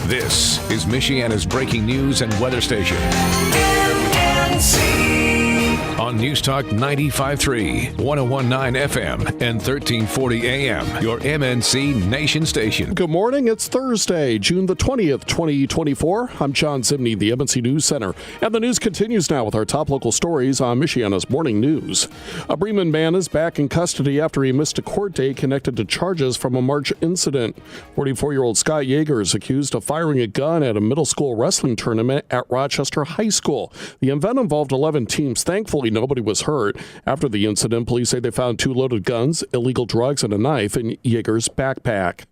This is Michiana's breaking news and weather station. MNC. On News Talk 95.3, 101.9 FM, and 1340 AM, your MNC Nation station. Good morning. It's Thursday, June the 20th, 2024. I'm John Zimney, the MNC News Center. And the news continues now with our top local stories on Michiana's Morning News. A Bremen man is back in custody after he missed a court date connected to charges from a March incident. 44-year-old Scott Yeager is accused of firing a gun at a middle school wrestling tournament at Rochester High School. The event involved 11 teams. Thankfully, nobody was hurt. After the incident, police say they found 2 loaded guns, illegal drugs, and a knife in Yeager's backpack.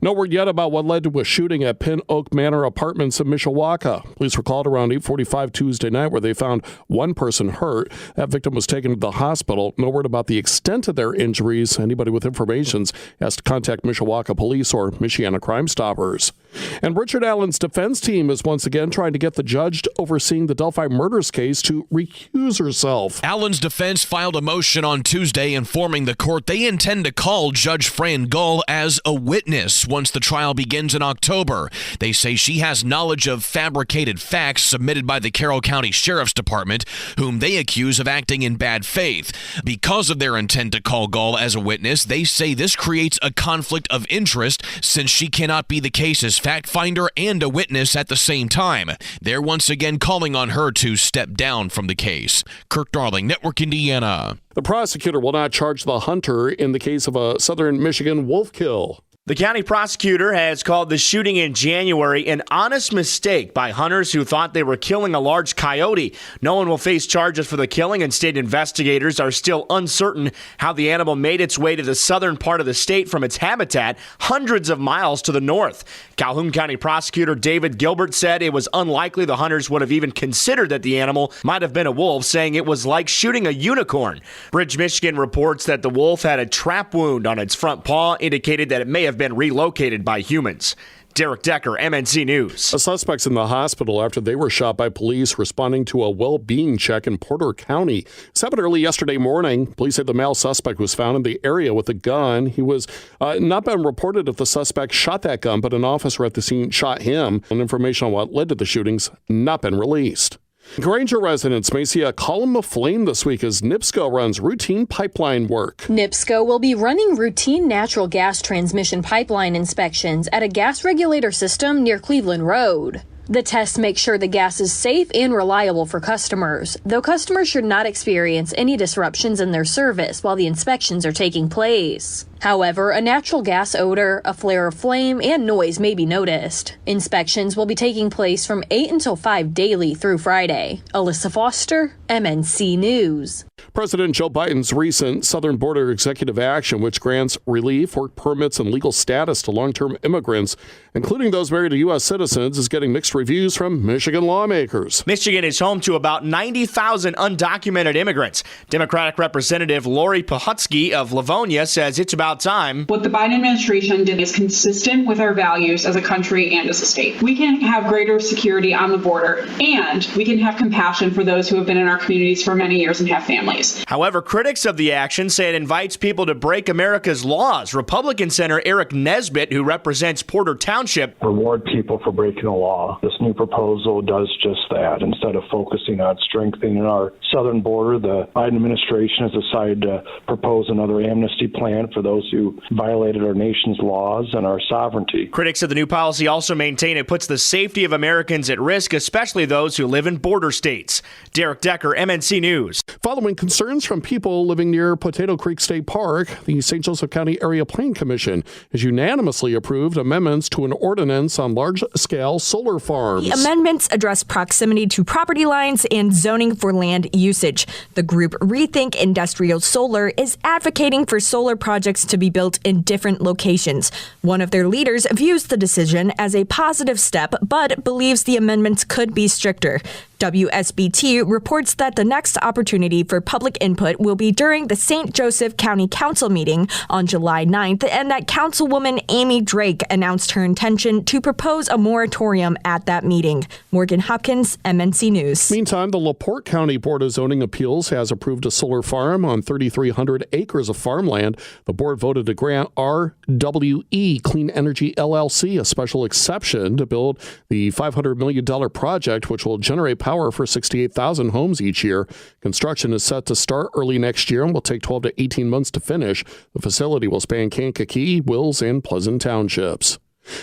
No word yet about what led to a shooting at Pin Oak Manor Apartments in Mishawaka. Police were called around 8:45 Tuesday night where they found one person hurt. That victim was taken to the hospital. No word about the extent of their injuries. Anybody with information has to contact Mishawaka Police or Michiana Crime Stoppers. And Richard Allen's defense team is once again trying to get the judge overseeing the Delphi murders case to recuse herself. Allen's defense filed a motion on Tuesday informing the court they intend to call Judge Fran Gull as a witness once the trial begins in October. They say she has knowledge of fabricated facts submitted by the Carroll County Sheriff's Department, whom they accuse of acting in bad faith. Because of their intent to call Gull as a witness, they say this creates a conflict of interest since she cannot be the case's fact finder and a witness at the same time. They're once again calling on her to step down from the case. Kirk Darling, Network Indiana. The prosecutor will not charge the hunter in the case of a southern Michigan wolf kill. The county prosecutor has called the shooting in January an honest mistake by hunters who thought they were killing a large coyote. No one will face charges for the killing, and state investigators are still uncertain how the animal made its way to the southern part of the state from its habitat hundreds of miles to the north. Calhoun County prosecutor David Gilbert said it was unlikely the hunters would have even considered that the animal might have been a wolf, saying it was like shooting a unicorn. Bridge, Michigan reports that the wolf had a trap wound on its front paw, indicated that it may have been relocated by humans. Derek Decker, MNC News. A suspect's in the hospital after they were shot by police responding to a well-being check in Porter County. This happened early yesterday morning. Police said the male suspect was found in the area with a gun. He was not been reported if the suspect shot that gun, but an officer at the scene shot him. And information on what led to the shootings not been released. Granger residents may see a column of flame this week as NIPSCO runs routine pipeline work. NIPSCO will be running routine natural gas transmission pipeline inspections at a gas regulator system near Cleveland Road. The tests make sure the gas is safe and reliable for customers, though customers should not experience any disruptions in their service while the inspections are taking place. However, a natural gas odor, a flare of flame, and noise may be noticed. Inspections will be taking place from 8 until 5 daily through Friday. Alyssa Foster, MNC News. President Joe Biden's recent southern border executive action, which grants relief, work permits, and legal status to long-term immigrants, including those married to U.S. citizens, is getting mixed reviews from Michigan lawmakers. Michigan is home to about 90,000 undocumented immigrants. Democratic Representative Lori Pohutsky of Livonia says it's about time. What the Biden administration did is consistent with our values as a country and as a state. We can have greater security on the border, and we can have compassion for those who have been in our communities for many years and have families. However, critics of the action say it invites people to break America's laws. Republican Senator Eric Nesbitt, who represents Porter Township, reward people for breaking the law. This new proposal does just that. Instead of focusing on strengthening our southern border, the Biden administration has decided to propose another amnesty plan for those who violated our nation's laws and our sovereignty. Critics of the new policy also maintain it puts the safety of Americans at risk, especially those who live in border states. Derek Decker, MNC News. Following concerns from people living near Potato Creek State Park, the St. Joseph County Area Plan Commission has unanimously approved amendments to an ordinance on large-scale solar farms. The amendments address proximity to property lines and zoning for land usage. The group Rethink Industrial Solar is advocating for solar projects to be built in different locations. One of their leaders views the decision as a positive step, but believes the amendments could be stricter. WSBT reports that the next opportunity for public input will be during the St. Joseph County Council meeting on July 9th, and that Councilwoman Amy Drake announced her intention to propose a moratorium at that meeting. Morgan Hopkins, MNC News. Meantime, the LaPorte County Board of Zoning Appeals has approved a solar farm on 3,300 acres of farmland. The board voted to grant RWE Clean Energy LLC a special exception to build the $500 million project, which will generate power for 68,000 homes each year. Construction is set to start early next year and will take 12 to 18 months to finish. The facility will span Kankakee, Wills, and Pleasant Townships.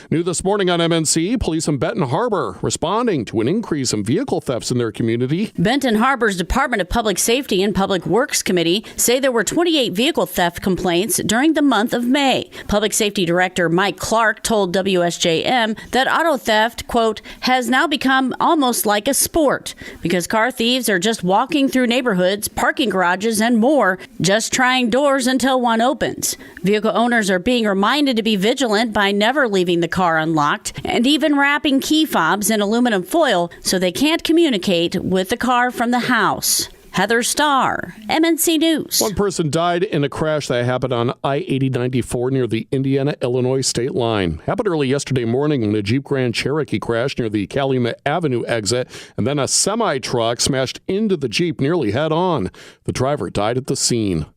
New this morning on MNC, police in Benton Harbor responding to an increase in vehicle thefts in their community. Benton Harbor's Department of Public Safety and Public Works Committee say there were 28 vehicle theft complaints during the month of May. Public Safety Director Mike Clark told WSJM that auto theft, quote, has now become almost like a sport because car thieves are just walking through neighborhoods, parking garages, and more, just trying doors until one opens. Vehicle owners are being reminded to be vigilant by never leaving the car unlocked and even wrapping key fobs in aluminum foil so they can't communicate with the car from the house. Heather Starr, MNC News. One person died in a crash that happened on I-8094 near the Indiana-Illinois state line. Happened early yesterday morning when a Jeep Grand Cherokee crashed near the Calumet Avenue exit, and then a semi-truck smashed into the Jeep nearly head-on. The driver died at the scene.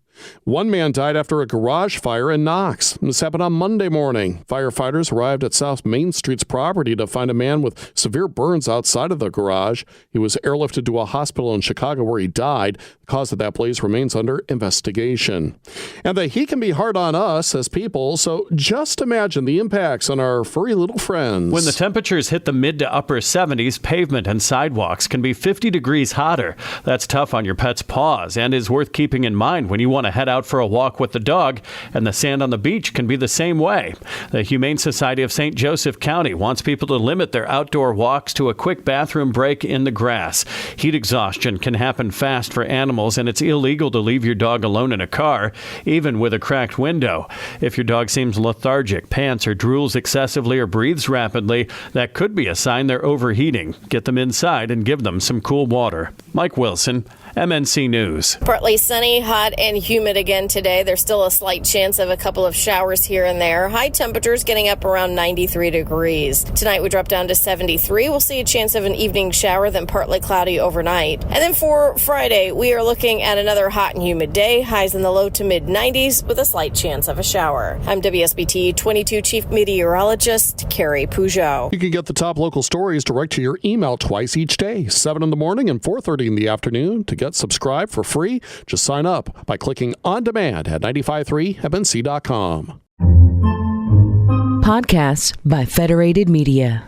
One man died after a garage fire in Knox. This happened on Monday morning. Firefighters arrived at South Main Street's property to find a man with severe burns outside of the garage. He was airlifted to a hospital in Chicago where he died. The cause of that blaze remains under investigation. And the heat can be hard on us as people, so just imagine the impacts on our furry little friends. When the temperatures hit the mid to upper 70s, pavement and sidewalks can be 50 degrees hotter. That's tough on your pet's paws and is worth keeping in mind when you want to head out for a walk with the dog, and the sand on the beach can be the same way. The Humane Society of St. Joseph County wants people to limit their outdoor walks to a quick bathroom break in the grass. Heat exhaustion can happen fast for animals, and it's illegal to leave your dog alone in a car, even with a cracked window. If your dog seems lethargic, pants or drools excessively or breathes rapidly, that could be a sign they're overheating. Get them inside and give them some cool water. Mike Wilson, MNC News. Partly sunny, hot, and humid again today. There's still a slight chance of a couple of showers here and there. High temperatures getting up around 93 degrees. Tonight we drop down to 73. We'll see a chance of an evening shower, then partly cloudy overnight. And then for Friday, we are looking at another hot and humid day. Highs in the low to mid 90s with a slight chance of a shower. I'm WSBT 22 Chief Meteorologist Carrie Peugeot. You can get the top local stories direct to your email twice each day, 7 in the morning and 4:30 in the afternoon. To get subscribed for free, just sign up by clicking on demand at 953mnc.com. Podcasts by Federated Media.